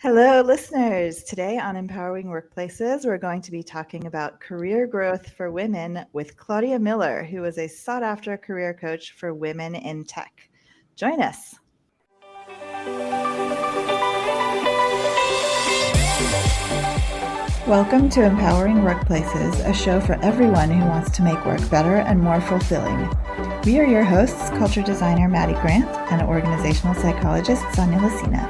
Hello, listeners. Today on Empowering Workplaces, we're going to be talking about career growth for women with Claudia Miller, who is a sought after career coach for women in tech. Join us. Welcome to Empowering Workplaces, a show for everyone who wants to make work better and more fulfilling. We are your hosts, culture designer Maddie Grant and organizational psychologist Sonia Lucina.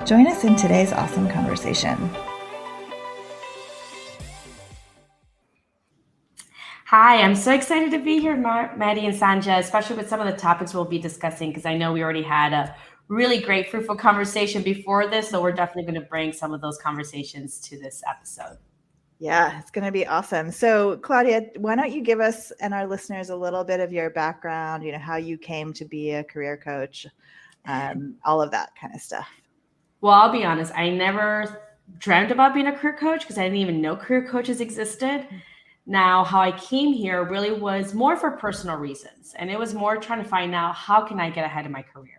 Join us in today's awesome conversation. Hi, I'm so excited to be here, Maddie and Sanja, especially with some of the topics we'll be discussing, because I know we already had a really great, fruitful conversation before this, so we're definitely going to bring some of those conversations to this episode. Yeah, it's going to be awesome. So, Claudia, why don't you give us and our listeners a little bit of your background, how you came to be a career coach, all of that kind of stuff. Well, I'll be honest, I never dreamt about being a career coach because I didn't even know career coaches existed. Now, how I came here really was more for personal reasons, and it was more trying to find out how can I get ahead in my career.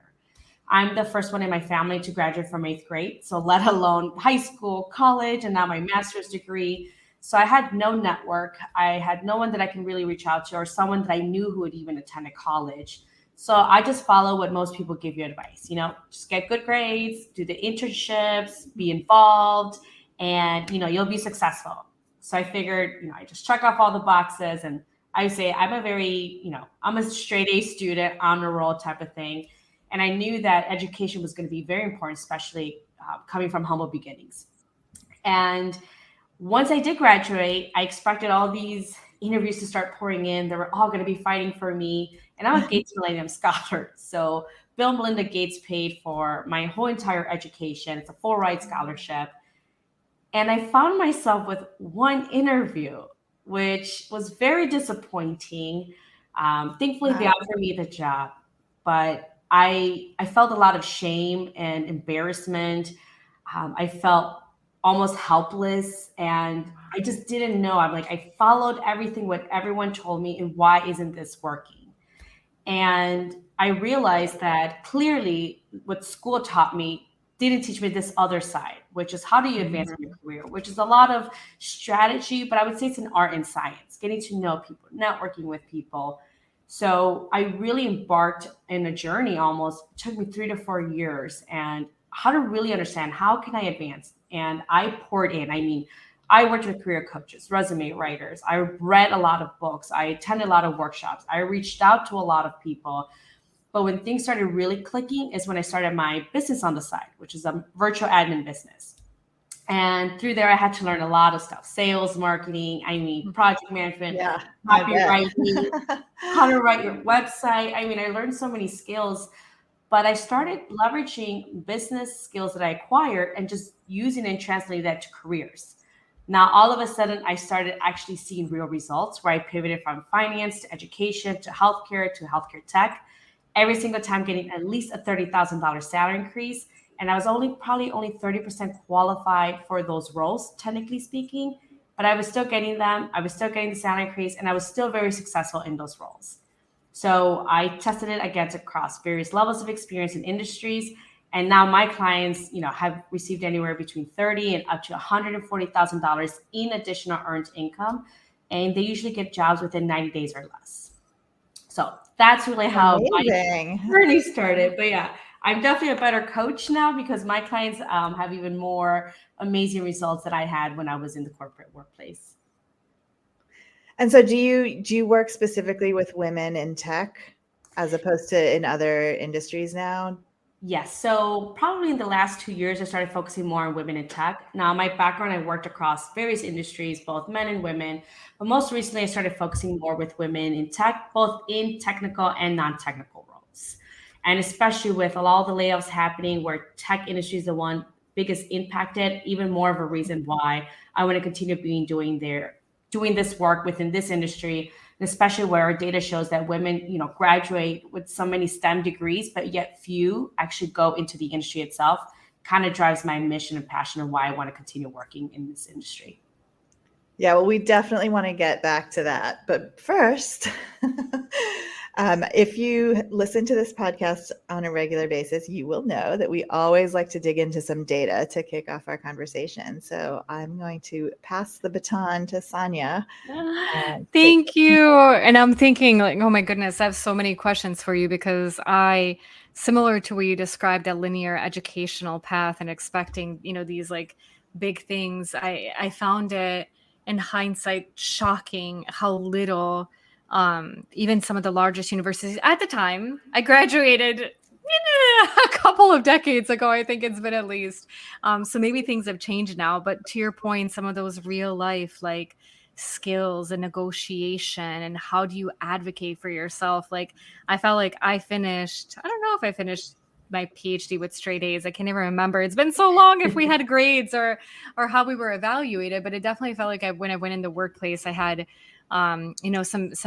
I'm the first one in my family to graduate from 8th grade, so let alone high school, college, and now my master's degree. So I had no network. I had no one that I can really reach out to or someone that I knew who had even attended college. So I just follow what most people give you advice, just get good grades, do the internships, be involved, and, you'll be successful. So I figured, I just check off all the boxes, and I say I'm a very, I'm a straight A student, honor roll type of thing. And I knew that education was going to be very important, especially coming from humble beginnings. And once I did graduate, I expected all these interviews to start pouring in. They were all going to be fighting for me. And I'm a Gates Millennium Scholar. So Bill and Melinda Gates paid for my whole entire education. It's a full ride scholarship. And I found myself with one interview, which was very disappointing. Thankfully, they offered me the job, but I felt a lot of shame and embarrassment. I felt almost helpless, and I just didn't know. I followed everything what everyone told me, and why isn't this working? And I realized that clearly what school taught me didn't teach me this other side, which is how do you advance in your career, which is a lot of strategy, but I would say it's an art and science, getting to know people, networking with people. So I really embarked in a journey almost, it took me 3 to 4 years, and how to really understand how can I advance. And I poured in. I worked with career coaches, resume writers. I read a lot of books. I attended a lot of workshops. I reached out to a lot of people. But when things started really clicking is when I started my business on the side, which is a virtual admin business. And through there, I had to learn a lot of stuff, sales, marketing, project management, copywriting, how to write your website. I learned so many skills, but I started leveraging business skills that I acquired and just using and translating that to careers. Now, all of a sudden, I started actually seeing real results where I pivoted from finance to education to healthcare tech, every single time getting at least a $30,000 salary increase. And I was probably only 30% qualified for those roles, technically speaking, but I was still getting them. I was still getting the salary increase, and I was still very successful in those roles. So I tested it against across various levels of experience in industries. And now my clients, have received anywhere between $30,000 and up to $140,000 in additional earned income. And they usually get jobs within 90 days or less. So that's really how my journey started. But yeah, I'm definitely a better coach now because my clients have even more amazing results that I had when I was in the corporate workplace. And so do you work specifically with women in tech as opposed to in other industries now? Yes. So probably in the last 2 years, I started focusing more on women in tech. Now, my background, I worked across various industries, both men and women. But most recently, I started focusing more with women in tech, both in technical and non-technical roles. And especially with all the layoffs happening where tech industry is the one biggest impacted, even more of a reason why I want to continue doing this work within this industry, and especially where our data shows that women, graduate with so many STEM degrees, but yet few actually go into the industry itself, kind of drives my mission and passion of why I want to continue working in this industry. Yeah, well, we definitely want to get back to that. But first, If you listen to this podcast on a regular basis, you will know that we always like to dig into some data to kick off our conversation. So I'm going to pass the baton to Sonia. Thank you. And I'm thinking like, oh my goodness, I have so many questions for you because similar to what you described, a linear educational path and expecting, these like big things, I found it in hindsight shocking how little even some of the largest universities at the time, I graduated a couple of decades ago, I think it's been at least. So maybe things have changed now, but to your point, some of those real life like skills and negotiation and how do you advocate for yourself? Like I felt like I don't know if I finished my PhD with straight A's. I can't even remember. It's been so long if we had grades or how we were evaluated, but it definitely felt like when I went in the workplace, I had some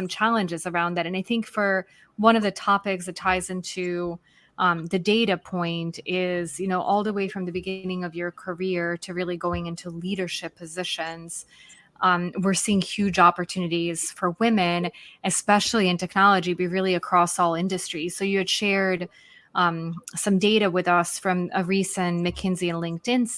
challenges around that. And I think for one of the topics that ties into the data point is, all the way from the beginning of your career to really going into leadership positions. We're seeing huge opportunities for women, especially in technology, but really across all industries. So you had shared some data with us from a recent McKinsey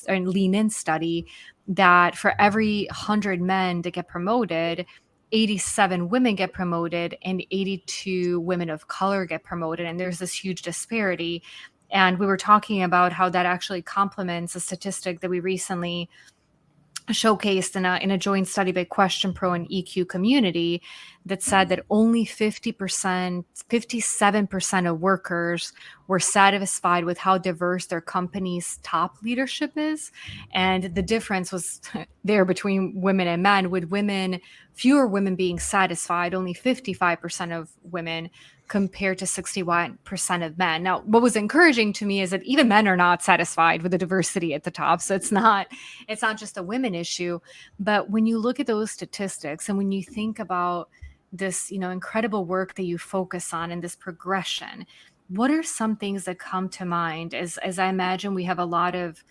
and Lean In study that for every 100 men that get promoted, 87 women get promoted and 82 women of color get promoted. And there's this huge disparity. And we were talking about how that actually complements a statistic that we recently showcased in a joint study by Question Pro and EQ Community that said that only 57% of workers were satisfied with how diverse their company's top leadership is. And the difference was there between women and men, with fewer women being satisfied, only 55% of women compared to 61% of men. Now, what was encouraging to me is that even men are not satisfied with the diversity at the top. So it's not just a women issue. But when you look at those statistics and when you think about this, incredible work that you focus on and this progression, what are some things that come to mind as I imagine we have a lot of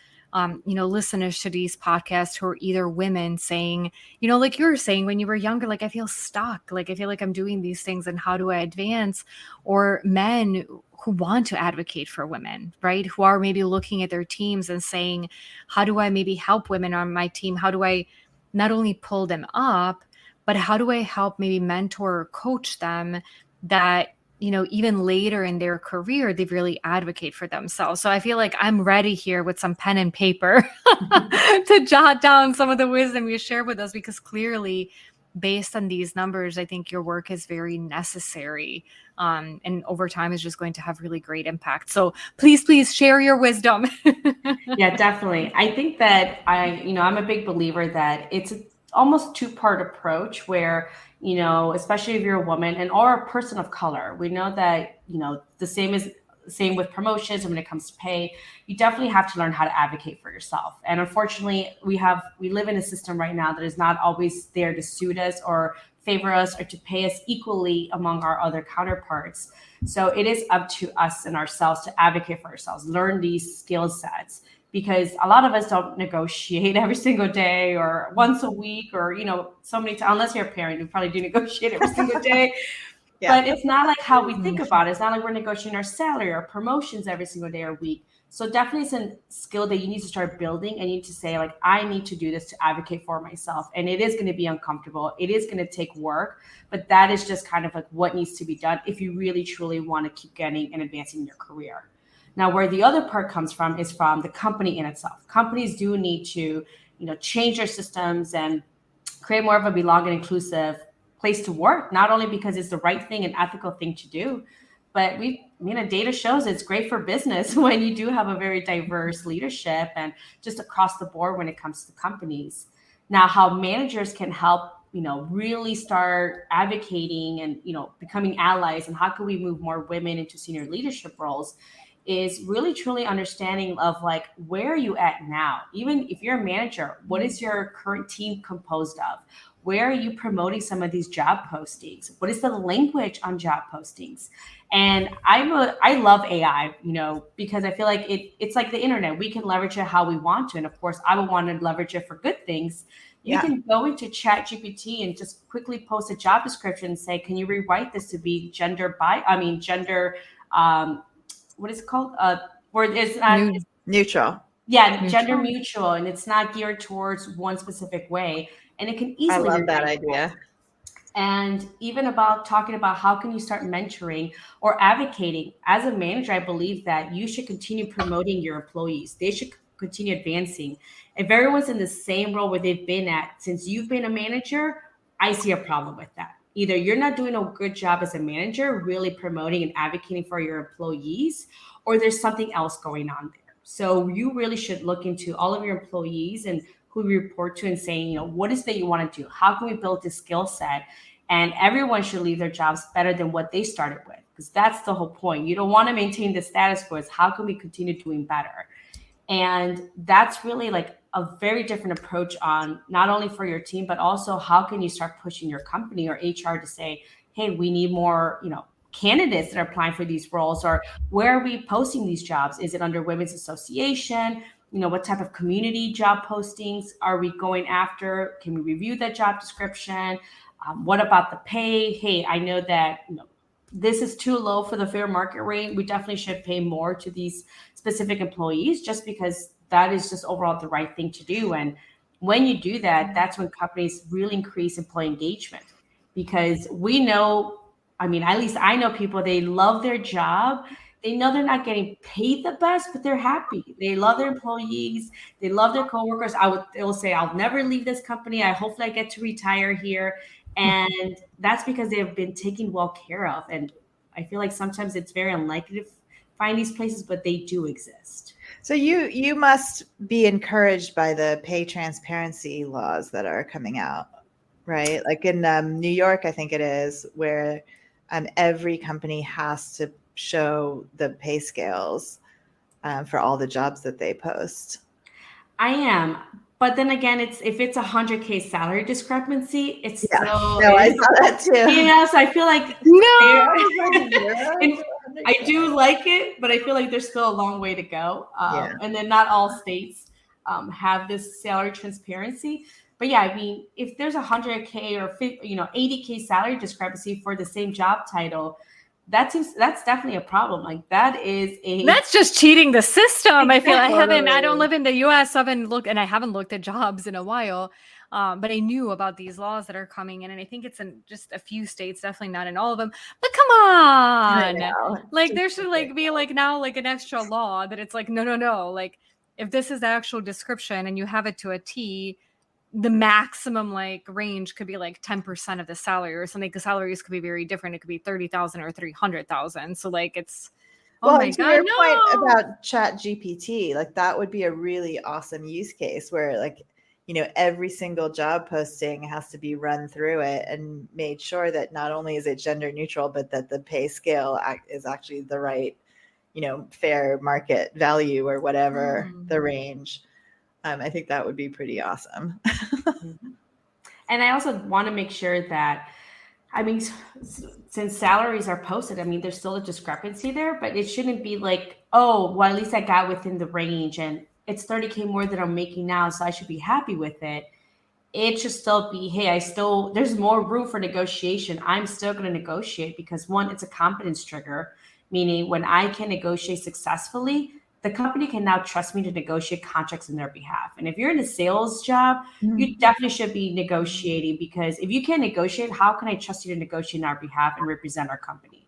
listeners to these podcasts who are either women saying, like you were saying when you were younger, like I feel stuck, like I feel like I'm doing these things and how do I advance? Or men who want to advocate for women, right? Who are maybe looking at their teams and saying, how do I maybe help women on my team? How do I not only pull them up, but how do I help maybe mentor or coach them that even later in their career, they really advocate for themselves. So I feel like I'm ready here with some pen and paper to jot down some of the wisdom you shared with us, because clearly based on these numbers, I think your work is very necessary. And over time is just going to have really great impact. So please share your wisdom. Yeah, definitely. I think that I'm a big believer that it's almost two-part approach where, especially if you're a woman or a person of color, we know that, the same with promotions and when it comes to pay, you definitely have to learn how to advocate for yourself. And unfortunately, we live in a system right now that is not always there to suit us or favor us or to pay us equally among our other counterparts. So it is up to us and ourselves to advocate for ourselves, learn these skill sets, because a lot of us don't negotiate every single day or once a week or, so many times, unless you're a parent, you probably do negotiate every single day. Yeah. But it's not like how we think about it. It's not like we're negotiating our salary or promotions every single day or week. So definitely it's a skill that you need to start building, and you need to say, like, I need to do this to advocate for myself. And it is going to be uncomfortable. It is going to take work, but that is just kind of like what needs to be done if you really, truly want to keep getting and advancing your career. Now, where the other part comes from is from the company in itself. Companies do need to, change their systems and create more of a belonging, inclusive place to work, not only because it's the right thing and ethical thing to do, but data shows it's great for business when you do have a very diverse leadership and just across the board when it comes to companies. Now, how managers can help, really start advocating and, becoming allies, and how can we move more women into senior leadership roles, is really truly understanding of like, where are you at now? Even if you're a manager, what is your current team composed of? Where are you promoting some of these job postings? What is the language on job postings? And I love AI, because I feel like it's like the internet. We can leverage it how we want to. And of course, I would want to leverage it for good things, You can go into ChatGPT and just quickly post a job description and say, can you rewrite this to be gender, what is it called? Where it's not neutral. Yeah, gender neutral, and it's not geared towards one specific way. And it can easily. I love that idea. And even about talking about how can you start mentoring or advocating. As a manager, I believe that you should continue promoting your employees. They should continue advancing. If everyone's in the same role where they've been at since you've been a manager, I see a problem with that. Either you're not doing a good job as a manager, really promoting and advocating for your employees, or there's something else going on there. So you really should look into all of your employees and who you report to and saying, what is that you want to do? How can we build this skill set? And everyone should leave their jobs better than what they started with, because that's the whole point. You don't want to maintain the status quo. It's how can we continue doing better? And that's really like a very different approach on not only for your team, but also how can you start pushing your company or HR to say, hey, we need more, candidates that are applying for these roles, or where are we posting these jobs? Is it under Women's Association? What type of community job postings are we going after? Can we review that job description? What about the pay? Hey, I know that this is too low for the fair market rate. We definitely should pay more to these specific employees, just because that is just overall the right thing to do. And when you do that, that's when companies really increase employee engagement, because we know, at least I know people, they love their job. They know they're not getting paid the best, but they're happy. They love their employees. They love their coworkers. They will say, I'll never leave this company. Hopefully I get to retire here. And that's because they have been taken well care of. And I feel like sometimes it's very unlikely to find these places, but they do exist. So you must be encouraged by the pay transparency laws that are coming out, right? Like in New York, I think it is, where every company has to show the pay scales for all the jobs that they post. I am. But then again, if it's 100K salary discrepancy, it's still. No, I saw that too. So I feel like I do like it, but I feel like there's still a long way to go. And then not all states have this salary transparency. But yeah, if there's 100K or 80K salary discrepancy for the same job title, that's definitely a problem. Like that's just cheating the system. I feel I don't live in the US. I haven't looked at jobs in a while. But I knew about these laws that are coming in, and I think it's in just a few states, definitely not in all of them. But come on, like there should be now an extra law that it's like, no. Like if this is the actual description and you have it to a T, the maximum range could be 10% of the salary or something. The salaries could be very different. It could be 30,000 or 300,000. So it's, my God, your point about ChatGPT, that would be a really awesome use case where every single job posting has to be run through it and made sure that not only is it gender neutral, but that the pay scale is actually the right, fair market value or whatever the range. I think that would be pretty awesome. And I also want to make sure that, since salaries are posted, there's still a discrepancy there, but it shouldn't be at least I got within the range and it's 30K more than I'm making now, so I should be happy with it. It should still be, hey, there's more room for negotiation. I'm still going to negotiate because one, it's a competence trigger, meaning when I can negotiate successfully, the company can now trust me to negotiate contracts on their behalf. And if you're in a sales job, you definitely should be negotiating, because if you can't negotiate, how can I trust you to negotiate on our behalf and represent our company?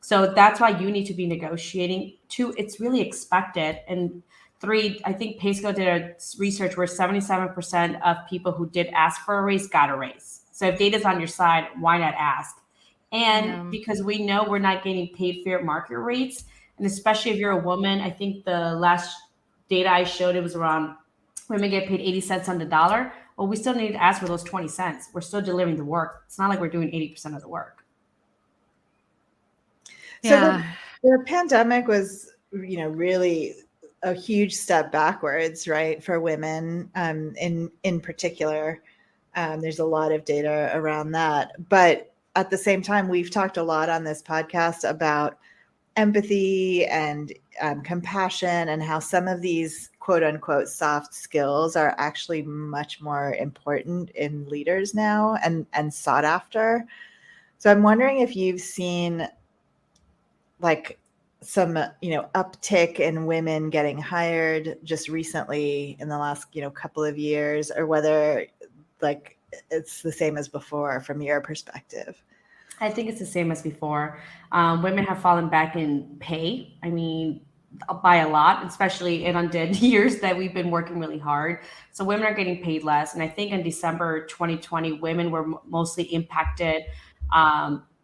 So that's why you need to be negotiating. 2, it's really expected. And 3, I think PayScale did a research where 77% of people who did ask for a raise got a raise. So if data's on your side, why not ask? And because we know we're not getting paid fair market rates, and especially if you're a woman, I think the last data I showed, it was around women get paid 80 cents on the dollar. Well, we still need to ask for those 20 cents. We're still delivering the work. It's not like we're doing 80% of the work. So the pandemic was, really a huge step backwards, right, for women in particular. There's a lot of data around that. But at the same time, we've talked a lot on this podcast about empathy and compassion, and how some of these quote unquote soft skills are actually much more important in leaders now and sought after. So I'm wondering if you've seen like some, uptick in women getting hired just recently in the last, couple of years, or whether like it's the same as before from your perspective. I think it's the same as before. Women have fallen back in pay. I mean, by a lot, especially in undead years that we've been working really hard. So women are getting paid less. And I think in December 2020, women were mostly impacted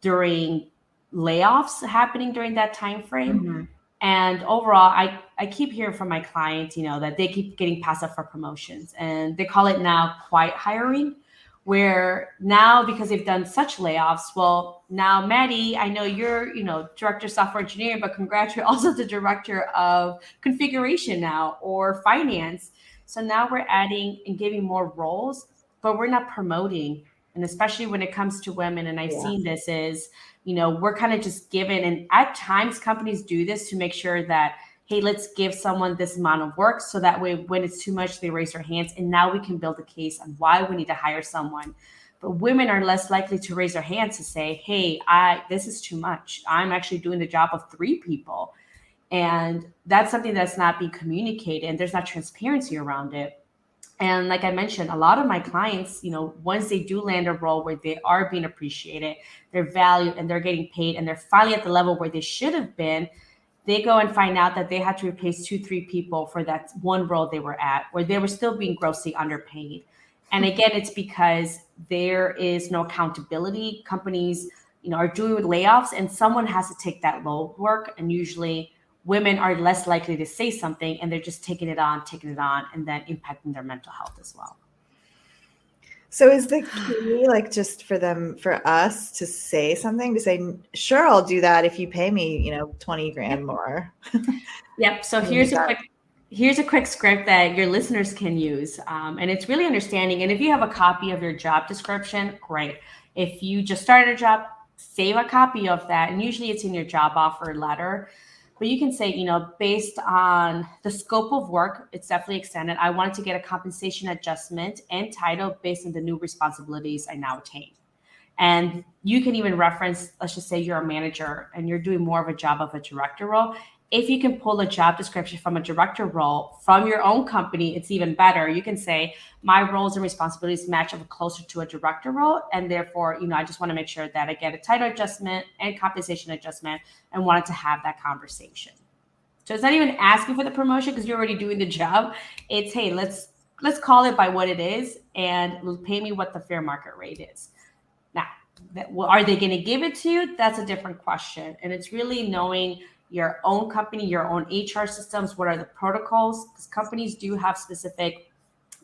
during layoffs happening during that time frame. Mm-hmm. And overall, I keep hearing from my clients, that they keep getting passed up for promotions, and they call it now quiet hiring, where now because they've done such layoffs, well, now Maddie, I know you're, director of software engineering, but congrats, you're also the director of configuration now or finance. So now we're adding and giving more roles, but we're not promoting. And especially when it comes to women, and I've seen this is, we're kind of just given, and at times companies do this to make sure that, hey, let's give someone this amount of work so that way when it's too much, they raise their hands, and now we can build a case on why we need to hire someone. But women are less likely to raise their hands to say, hey, this is too much. I'm actually doing the job of 3 people. And that's something that's not being communicated, and there's not transparency around it. And like I mentioned, a lot of my clients, once they do land a role where they are being appreciated, they're valued, and they're getting paid, and they're finally at the level where they should have been, they go and find out that they had to replace 2-3 people for that one role they were at, where they were still being grossly underpaid. And again, it's because there is no accountability. Companies, are doing layoffs, and someone has to take that load work. And usually women are less likely to say something, and they're just taking it on, and then impacting their mental health as well. So is the key just for us to say something, to say, sure, I'll do that if you pay me, 20 grand more. Yep. So here's a quick script that your listeners can use. And it's really understanding. And if you have a copy of your job description, great. If you just started a job, save a copy of that. And usually it's in your job offer letter. But you can say, based on the scope of work, it's definitely extended. I wanted to get a compensation adjustment and title based on the new responsibilities I now attain. And you can even reference, let's just say you're a manager and you're doing more of a job of a director role. If you can pull a job description from a director role from your own company, it's even better. You can say, my roles and responsibilities match up closer to a director role. And therefore, I just want to make sure that I get a title adjustment and compensation adjustment, and wanted to have that conversation. So it's not even asking for the promotion because you're already doing the job. It's, hey, let's call it by what it is and pay me what the fair market rate is. Now, are they going to give it to you? That's a different question. And it's really knowing your own company, your own HR systems, what are the protocols? Because companies do have specific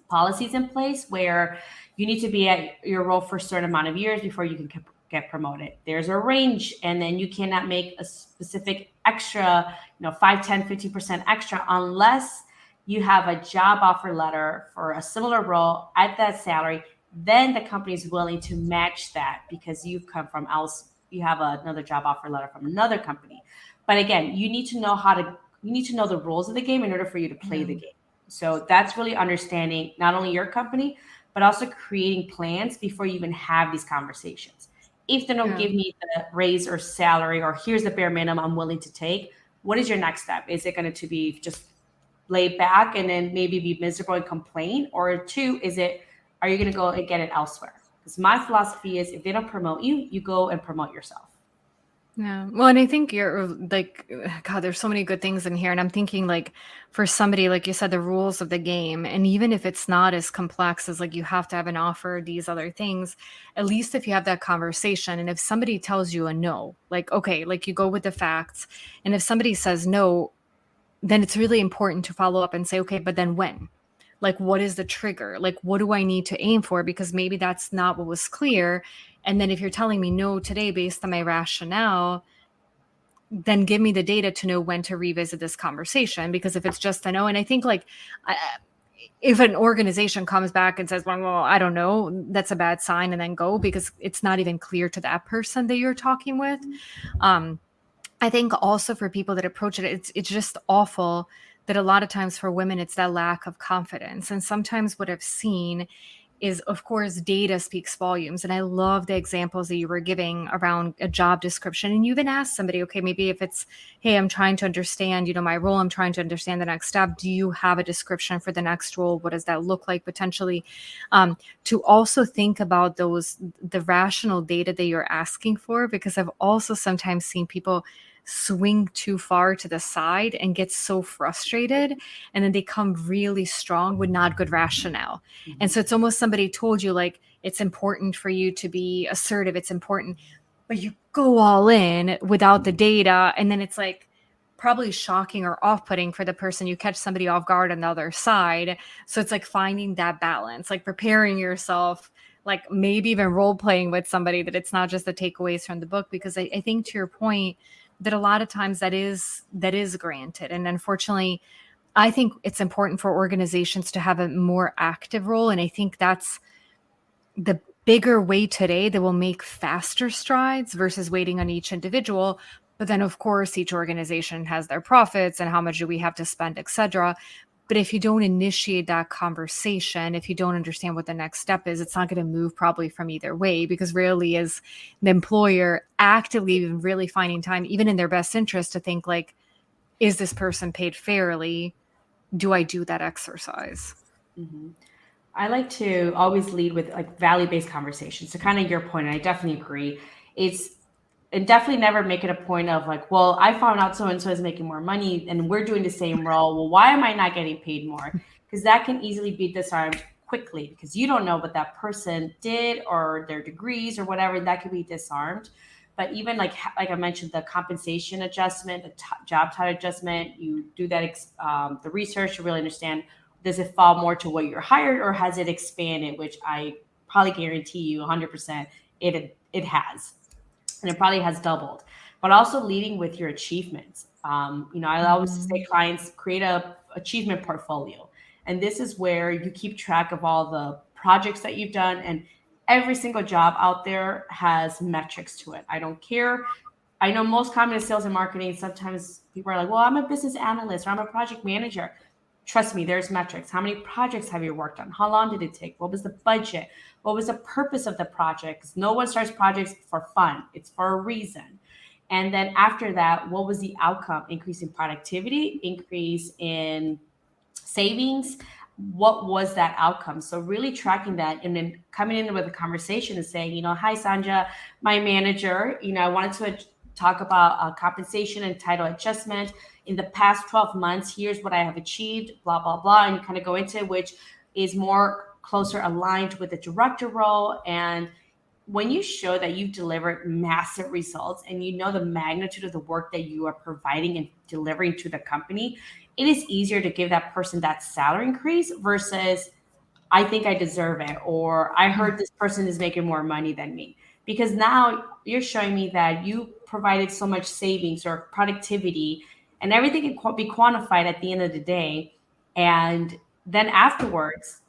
policies in place where you need to be at your role for a certain amount of years before you can get promoted. There's a range, and then you cannot make a specific extra, 5, 10, 50% extra unless you have a job offer letter for a similar role at that salary. Then the company is willing to match that because you've come from else. You have another job offer letter from another company. But again, you need to know the rules of the game in order for you to play the game. So that's really understanding not only your company, but also creating plans before you even have these conversations. If they don't give me the raise or salary, or here's the bare minimum I'm willing to take, what is your next step? Is it going to be just lay back and then maybe be miserable and complain? Or 2, are you going to go and get it elsewhere? Because my philosophy is, if they don't promote you, you go and promote yourself. Yeah. Well, and I think you're God, there's so many good things in here. And I'm thinking for somebody, like you said, the rules of the game, and even if it's not as complex as you have to have an offer, these other things, at least if you have that conversation, and if somebody tells you a no, okay, you go with the facts. And if somebody says no, then it's really important to follow up and say, okay, but then when? What is the trigger? What do I need to aim for? Because maybe that's not what was clear. And then if you're telling me no today based on my rationale, then give me the data to know when to revisit this conversation. Because if it's just a no, and I think if an organization comes back and says, well, I don't know, that's a bad sign, and then go, because it's not even clear to that person that you're talking with. I think also for people that approach it, it's just awful that a lot of times for women, it's that lack of confidence. And sometimes what I've seen is, of course, data speaks volumes. And I love the examples that you were giving around a job description. And you even asked somebody, okay, maybe if it's, hey, I'm trying to understand, my role, I'm trying to understand the next step. Do you have a description for the next role? What does that look like potentially? To also think about the rational data that you're asking for, because I've also sometimes seen people swing too far to the side and get so frustrated, and then they come really strong with not good rationale. Mm-hmm. And so it's almost somebody told you, like, it's important for you to be assertive, it's important, but you go all in without the data, and then it's like probably shocking or off-putting for the person. You catch somebody off guard on the other side. So it's like finding that balance, like preparing yourself, like maybe even role-playing with somebody, that it's not just the takeaways from the book. Because I think, to your point, that a lot of times that is granted. And unfortunately, I think it's important for organizations to have a more active role. And I think that's the bigger way today that will make faster strides versus waiting on each individual. But then, of course, each organization has their profits and how much do we have to spend, et cetera. But if you don't initiate that conversation, if you don't understand what the next step is, it's not going to move probably from either way, because rarely is the employer actively really finding time, even in their best interest, to think like, is this person paid fairly? Do I do that exercise? Mm-hmm. I like to always lead with like value-based conversations. So kind of your point, and I definitely agree. And definitely never make it a point of like, well, I found out so-and-so is making more money and we're doing the same role. Well, why am I not getting paid more? Because that can easily be disarmed quickly, because you don't know what that person did or their degrees or whatever. That can be disarmed. But even like I mentioned, the compensation adjustment, the job title adjustment, you do that, the research to really understand, does it fall more to what you're hired or has it expanded? Which I probably guarantee you 100% it has. And it probably has doubled. But also leading with your achievements. I always say clients create a achievement portfolio. And this is where you keep track of all the projects that you've done. And every single job out there has metrics to it. I don't care. I know most common in sales and marketing, sometimes people are like, well, I'm a business analyst or I'm a project manager. Trust me, there's metrics. How many projects have you worked on? How long did it take? What was the budget? What was the purpose of the project? Because no one starts projects for fun. It's for a reason. And then after that, what was the outcome? Increase in productivity, increase in savings. What was that outcome? So really tracking that, and then coming in with a conversation and saying, hi, Sanja, my manager, I wanted to talk about compensation and title adjustment. In the past 12 months, here's what I have achieved, blah, blah, blah. And you kind of go into which is more closer aligned with the director role. And when you show that you've delivered massive results and you know the magnitude of the work that you are providing and delivering to the company, it is easier to give that person that salary increase versus I think I deserve it, or I heard this person is making more money than me. Because now you're showing me that you provided so much savings or productivity, and everything can be quantified at the end of the day. And then afterwards,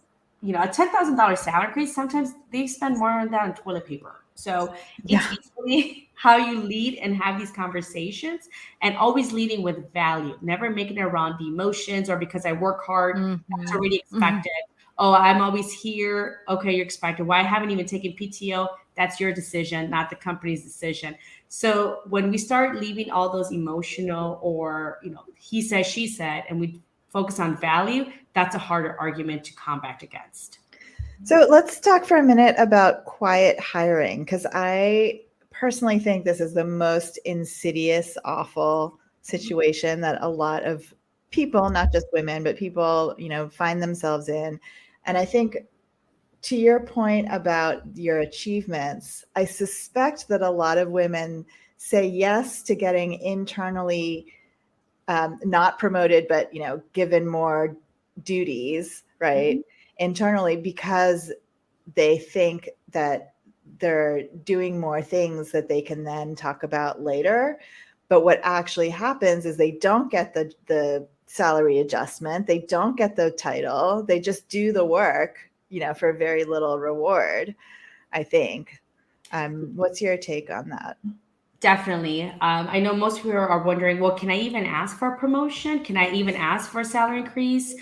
a $10,000 salary increase, sometimes they spend more on that on toilet paper. So it's easily how you lead and have these conversations, and always leading with value, never making it around the emotions or because I work hard, that's already expected. Oh, I'm always here. Okay, you're expected. Why I haven't even taken PTO? That's your decision, not the company's decision. So when we start leaving all those emotional or, he said, she said, and we focus on value, that's a harder argument to combat against. So let's talk for a minute about quiet hiring, because I personally think this is the most insidious, awful situation that a lot of people, not just women, but people, find themselves in. And I think, to your point about your achievements, I suspect that a lot of women say yes to getting internally not promoted, but, given more duties, right? Internally, because they think that they're doing more things that they can then talk about later. But what actually happens is they don't get the salary adjustment. They don't get the title. They just do the work, for very little reward, I think. What's your take on that? Definitely. I know most people are wondering, well, can I even ask for a promotion? Can I even ask for a salary increase?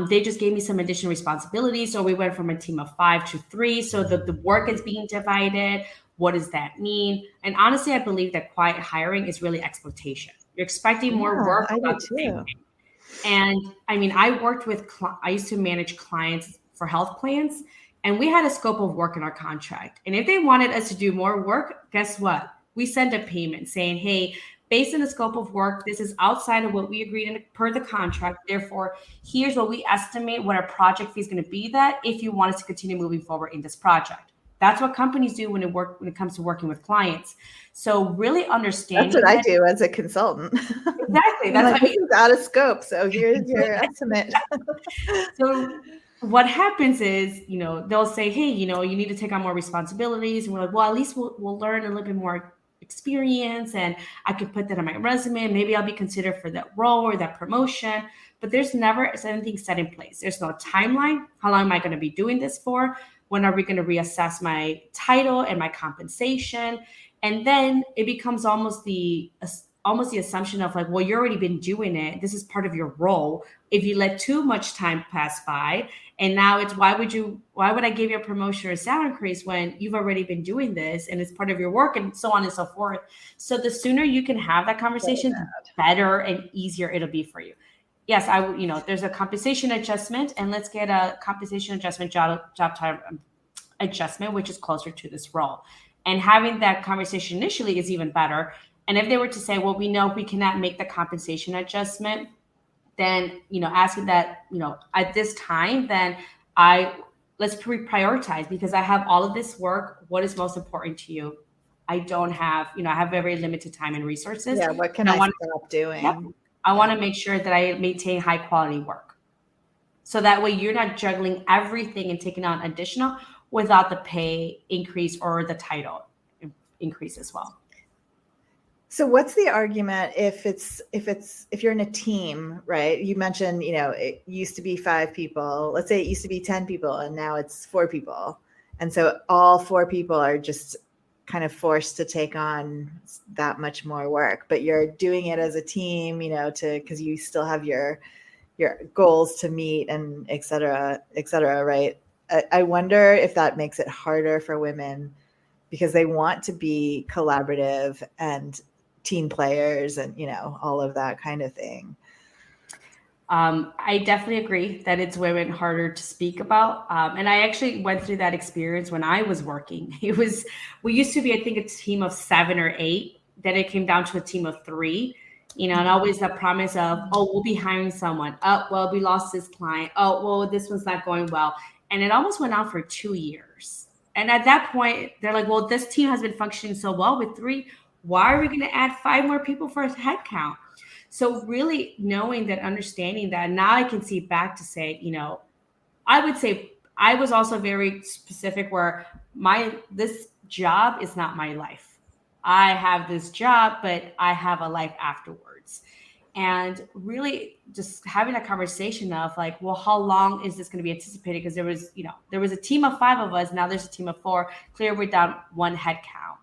They just gave me some additional responsibilities. So we went from a team of 5 to 3. So the work is being divided. What does that mean? And honestly, I believe that quiet hiring is really exploitation. You're expecting more Yeah, work I do without the same too. thing. And I mean, I used to manage clients for health plans, and we had a scope of work in our contract. And if they wanted us to do more work, guess what? We send a payment saying, hey, based on the scope of work, this is outside of what we agreed in per the contract. Therefore, here's what we estimate what our project fee is going to be that if you want us to continue moving forward in this project. That's what companies do when it comes to working with clients. So really That's understanding what I that. do as a consultant. Exactly. I'm That's like, this is out of scope. So here's your estimate. So what happens is, they'll say, hey, you need to take on more responsibilities. And we're like, well, at least we'll learn a little bit more experience and I could put that on my resume. Maybe I'll be considered for that role or that promotion. But there's never anything set in place. There's no timeline. How long am I going to be doing this for? When are we going to reassess my title and my compensation? And then it becomes almost the assumption of like, well, you've already been doing it. This is part of your role. If you let too much time pass by, and now it's why would I give you a promotion or a salary increase when you've already been doing this and it's part of your work and so on and so forth. So the sooner you can have that conversation, the better and easier it'll be for you. Yes, there's a compensation adjustment, and let's get a compensation adjustment job time adjustment, which is closer to this role. And having that conversation initially is even better. And if they were to say, well, we know we cannot make the compensation adjustment, then, asking that, at this time, then let's prioritize because I have all of this work. What is most important to you? I don't have, I have very limited time and resources. Yeah. What can I stop doing? Yep, I want to make sure that I maintain high quality work. So that way you're not juggling everything and taking on additional without the pay increase or the title increase as well. So what's the argument if you're in a team, right? You mentioned, it used to be 5 people. Let's say it used to be 10 people and now it's 4 people. And so all 4 people are just kind of forced to take on that much more work, but you're doing it as a team, because you still have your goals to meet and et cetera, right? I wonder if that makes it harder for women because they want to be collaborative and team players and, all of that kind of thing. I definitely agree that it's women harder to speak about. And I actually went through that experience when I was working. We used to be, I think, a team of 7 or 8. Then it came down to a team of 3, and always the promise of, oh, we'll be hiring someone. Oh, well, we lost this client. Oh, well, this one's not going well. And it almost went on for 2 years. And at that point, they're like, well, this team has been functioning so well with 3. Why are we going to add 5 more people for a head count? So really knowing that, understanding that, now I can see back to say, I would say I was also very specific where this job is not my life. I have this job, but I have a life afterwards. And really just having a conversation of like, well, how long is this going to be anticipated? Because there was a team of 5 of us. Now there's a team of 4. Clear, we're down 1 head count.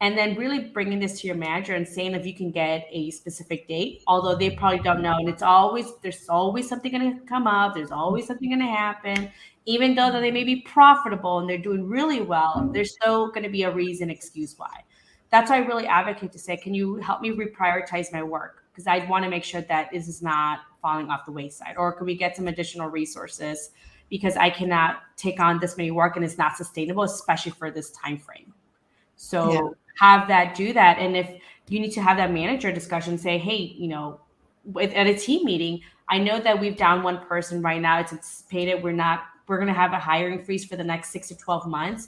And then really bringing this to your manager and saying if you can get a specific date, although they probably don't know. And there's always something going to come up. There's always something going to happen. Even though they may be profitable and they're doing really well, there's still going to be a excuse why. That's why I really advocate to say, can you help me reprioritize my work? Because I want to make sure that this is not falling off the wayside. Or can we get some additional resources? Because I cannot take on this many work and it's not sustainable, especially for this time frame. So do that. And if you need to have that manager discussion, say, hey, at a team meeting, I know that we've down 1 person right now. It's anticipated. We're going to have a hiring freeze for the next 6 to 12 months.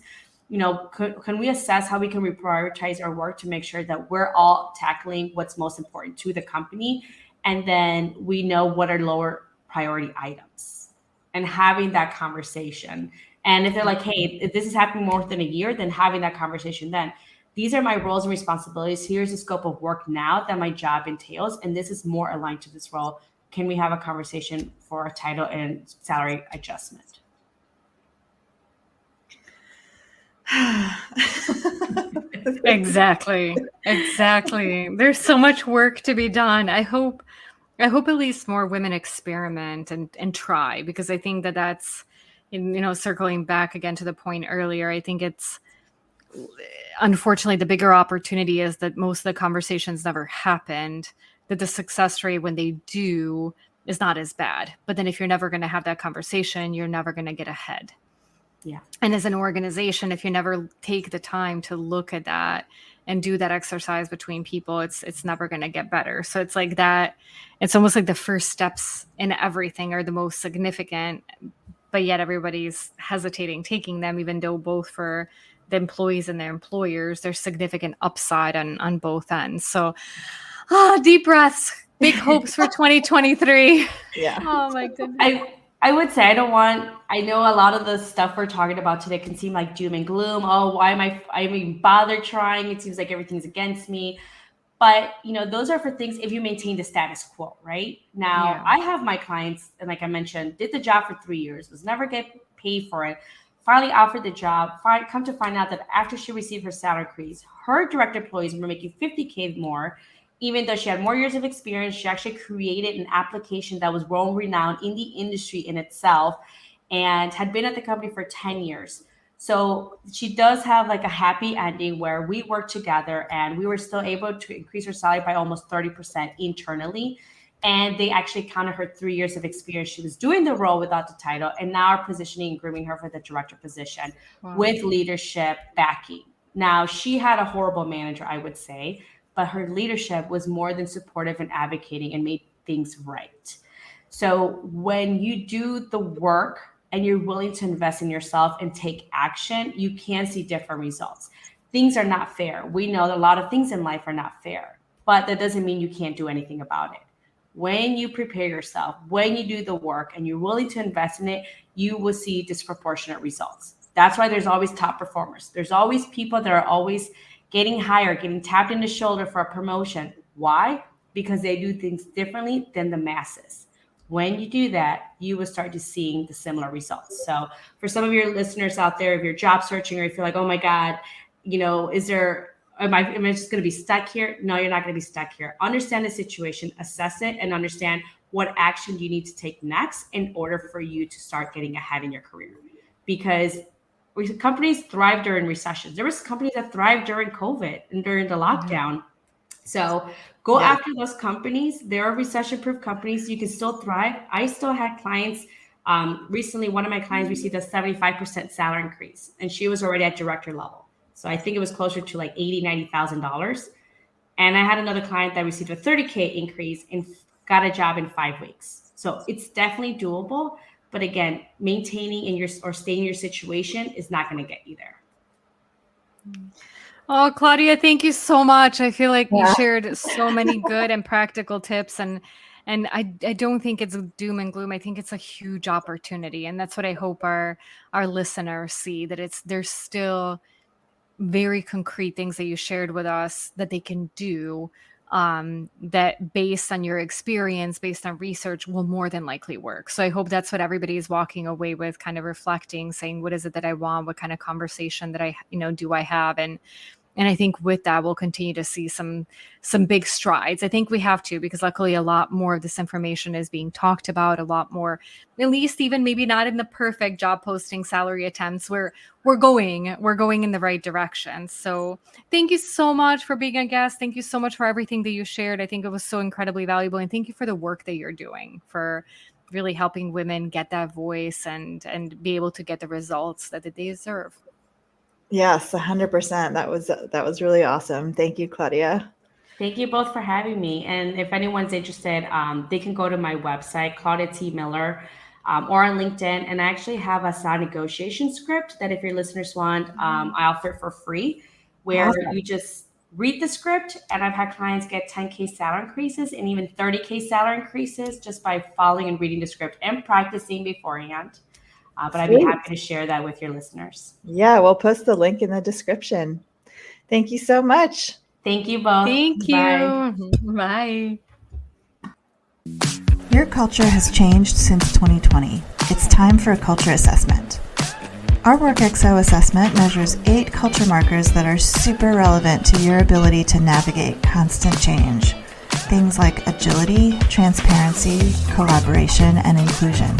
Can we assess how we can reprioritize our work to make sure that we're all tackling what's most important to the company? And then we know what are lower priority items and having that conversation. And if they're like, hey, if this is happening more than a year, then having that conversation then. These are my roles and responsibilities. Here's the scope of work now that my job entails, and this is more aligned to this role. Can we have a conversation for a title and salary adjustment? Exactly. There's so much work to be done. I hope at least more women experiment and try, because I think that's, circling back again to the point earlier, I think it's, unfortunately, the bigger opportunity is that most of the conversations never happened, that the success rate when they do is not as bad. But then if you're never going to have that conversation, you're never going to get ahead. Yeah. And as an organization, if you never take the time to look at that and do that exercise between people, it's never going to get better. So it's like that. It's almost like the first steps in everything are the most significant, but yet everybody's hesitating taking them, even though both for the employees and their employers, there's significant upside on both ends. So deep breaths, big hopes for 2023. Yeah. Oh my goodness. I would say I know a lot of the stuff we're talking about today can seem like doom and gloom. Oh, why am I even bother trying? It seems like everything's against me. But, those are for things if you maintain the status quo, right? Now, Yeah. I have my clients, and like I mentioned, did the job for 3 years, was never get paid for it, finally offered the job, come to find out that after she received her salary increase, her direct employees were making $50K more. Even though she had more years of experience, she actually created an application that was world-renowned in the industry in itself and had been at the company for 10 years. So she does have like a happy ending where we worked together and we were still able to increase her salary by almost 30% internally. And they actually counted her 3 years of experience. She was doing the role without the title and now are positioning and grooming her for the director position. Wow. With leadership backing. Now, she had a horrible manager, I would say, but her leadership was more than supportive and advocating and made things right. So when you do the work and you're willing to invest in yourself and take action, you can see different results. Things are not fair. We know that a lot of things in life are not fair, but that doesn't mean you can't do anything about it. When you prepare yourself, when you do the work and you're willing to invest in it, you will see disproportionate results. That's why there's always top performers. There's always people that are always getting hired, getting tapped in the shoulder for a promotion. Why? Because they do things differently than the masses. When you do that, you will start to seeing the similar results. So for some of your listeners out there, if you're job searching or you feel like, oh my God, am I just going to be stuck here? No, you're not going to be stuck here. Understand the situation, assess it, and understand what action you need to take next in order for you to start getting ahead in your career. Because companies thrive during recessions. There was companies that thrived during COVID and during the lockdown. So go after those companies. There are recession-proof companies. You can still thrive. I still had clients. Recently, one of my clients received a 75% salary increase, and she was already at director level. So I think it was closer to like $80,000, $90,000. And I had another client that received a 30K increase and got a job in 5 weeks. So it's definitely doable. But again, maintaining or staying in your situation is not going to get you there. Oh, Claudia, thank you so much. I feel like you shared so many good and practical tips, and I don't think it's doom and gloom. I think it's a huge opportunity, and that's what I hope our listeners see, that there's still very concrete things that you shared with us that they can do. That based on your experience, based on research, will more than likely work. So I hope that's what everybody is walking away with, kind of reflecting, saying, what is it that I want? What kind of conversation that do I have? And I think with that, we'll continue to see some big strides. I think we have to, because luckily a lot more of this information is being talked about, a lot more, at least even maybe not in the perfect job posting salary attempts. We're going in the right direction. So thank you so much for being a guest. Thank you so much for everything that you shared. I think it was so incredibly valuable. And thank you for the work that you're doing, for really helping women get that voice and be able to get the results that they deserve. Yes, 100%. That was really awesome. Thank you, Claudia. Thank you both for having me. And if anyone's interested, they can go to my website, Claudia T. Miller, or on LinkedIn. And I actually have a sound negotiation script that if your listeners want, I offer it for free, where you just read the script. And I've had clients get 10K salary increases and even 30K salary increases just by following and reading the script and practicing beforehand. But I'd be happy to share that with your listeners. Yeah, we'll post the link in the description. Thank you so much. Thank you both. Thank you. Bye. Your culture has changed since 2020. It's time for a culture assessment. Our WorkXO assessment measures 8 culture markers that are super relevant to your ability to navigate constant change. Things like agility, transparency, collaboration, and inclusion.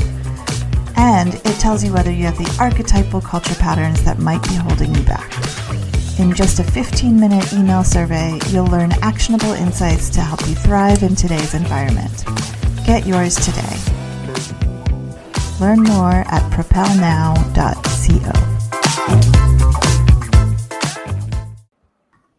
And it tells you whether you have the archetypal culture patterns that might be holding you back. In just a 15-minute email survey, you'll learn actionable insights to help you thrive in today's environment. Get yours today. Learn more at propelnow.co.